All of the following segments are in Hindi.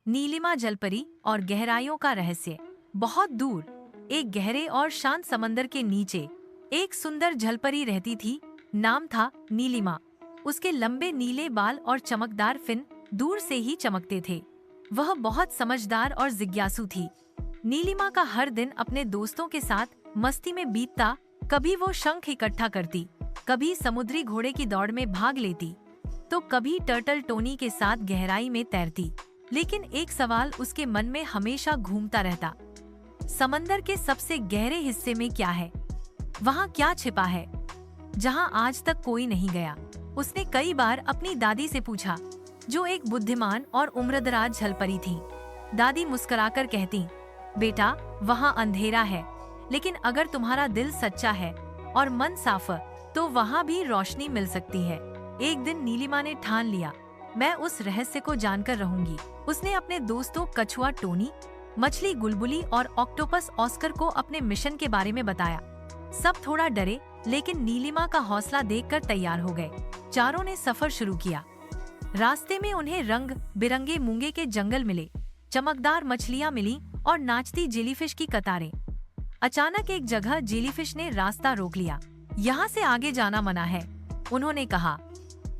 नीलिमा जलपरी और गहराइयों का रहस्य। बहुत दूर एक गहरे और शांत समंदर के नीचे एक सुंदर जलपरी रहती थी। नाम था नीलिमा। उसके लंबे नीले बाल और चमकदार फिन दूर से ही चमकते थे। वह बहुत समझदार और जिज्ञासु थी। नीलिमा का हर दिन अपने दोस्तों के साथ मस्ती में बीतता। कभी वो शंख इकट्ठा करती, कभी समुद्री घोड़े की दौड़ में भाग लेती, तो कभी टर्टल टोनी के साथ गहराई में तैरती। लेकिन एक सवाल उसके मन में हमेशा घूमता रहता, समंदर के सबसे गहरे हिस्से में क्या है? वहाँ क्या छिपा है जहाँ आज तक कोई नहीं गया? उसने कई बार अपनी दादी से पूछा, जो एक बुद्धिमान और उम्रदराज जलपरी थी। दादी मुस्कुराकर कहती, बेटा, वहाँ अंधेरा है, लेकिन अगर तुम्हारा दिल सच्चा है और मन साफ, तो वहाँ भी रोशनी मिल सकती है। एक दिन नीलिमा ने ठान लिया, मैं उस रहस्य को जानकर रहूंगी। उसने अपने दोस्तों कछुआ टोनी, मछली गुलबुली और ऑक्टोपस ऑस्कर को अपने मिशन के बारे में बताया। सब थोड़ा डरे, लेकिन नीलिमा का हौसला देखकर तैयार हो गए। चारों ने सफर शुरू किया। रास्ते में उन्हें रंग बिरंगे मूंगे के जंगल मिले, चमकदार मछलियां मिली और नाचती जेलीफिश की कतारें। अचानक एक जगह जेलीफिश ने रास्ता रोक लिया। यहाँ से आगे जाना मना है, उन्होंने कहा।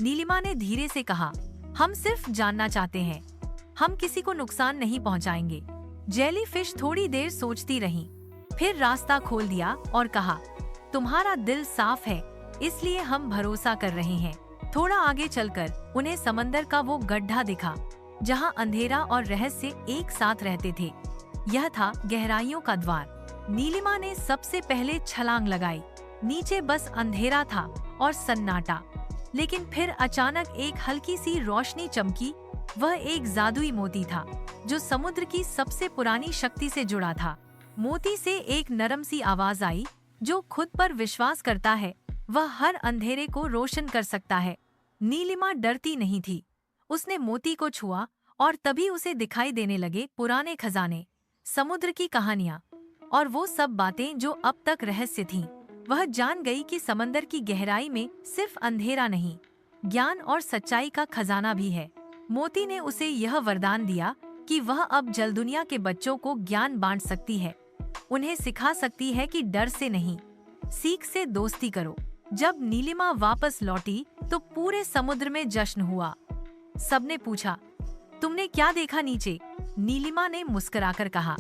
नीलिमा ने धीरे से कहा, हम सिर्फ जानना चाहते हैं, हम किसी को नुकसान नहीं पहुंचाएंगे। जेलीफिश थोड़ी देर सोचती रही, फिर रास्ता खोल दिया और कहा, तुम्हारा दिल साफ है, इसलिए हम भरोसा कर रहे हैं। थोड़ा आगे चलकर उन्हें समंदर का वो गड्ढा दिखा, जहां अंधेरा और रहस्य एक साथ रहते थे। यह था गहराइयों का द्वार। नीलिमा ने सबसे पहले छलांग लगाई। नीचे बस अंधेरा था और सन्नाटा, लेकिन फिर अचानक एक हल्की सी रोशनी चमकी। वह एक जादुई मोती था, जो समुद्र की सबसे पुरानी शक्ति से जुड़ा था। मोती से एक नरम सी आवाज आई, जो खुद पर विश्वास करता है, वह हर अंधेरे को रोशन कर सकता है। नीलिमा डरती नहीं थी। उसने मोती को छुआ और तभी उसे दिखाई देने लगे पुराने खजाने, समुद्र की कहानियां और वो सब बातें जो अब तक रहस्य थीं। वह जान गई कि समंदर की गहराई में सिर्फ अंधेरा नहीं, ज्ञान और सच्चाई का खजाना भी है। मोती ने उसे यह वरदान दिया कि वह अब जल दुनिया के बच्चों को ज्ञान बांट सकती है, उन्हें सिखा सकती है कि डर से नहीं, सीख से दोस्ती करो। जब नीलिमा वापस लौटी तो पूरे समुद्र में जश्न हुआ। सबने पूछा, तुमने क्या देखा नीचे? नीलिमा ने मुस्कुराकर कहा,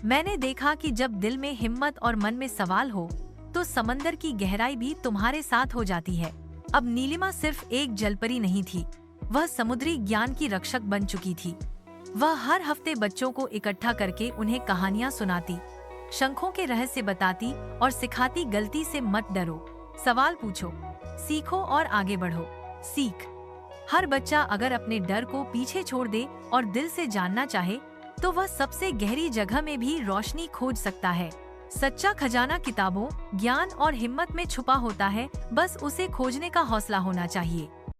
मैंने देखा कि जब दिल में हिम्मत और मन में सवाल हो, तो समंदर की गहराई भी तुम्हारे साथ हो जाती है। अब नीलिमा सिर्फ एक जलपरी नहीं थी, वह समुद्री ज्ञान की रक्षक बन चुकी थी। वह हर हफ्ते बच्चों को इकट्ठा करके उन्हें कहानियां सुनाती, शंखों के रहस्य बताती और सिखाती, गलती से मत डरो, सवाल पूछो, सीखो और आगे बढ़ो। सीख, हर बच्चा अगर अपने डर को पीछे छोड़ दे और दिल से जानना चाहे, तो वह सबसे गहरी जगह में भी रोशनी खोज सकता है। सच्चा खजाना किताबों, ज्ञान और हिम्मत में छुपा होता है, बस उसे खोजने का हौसला होना चाहिए।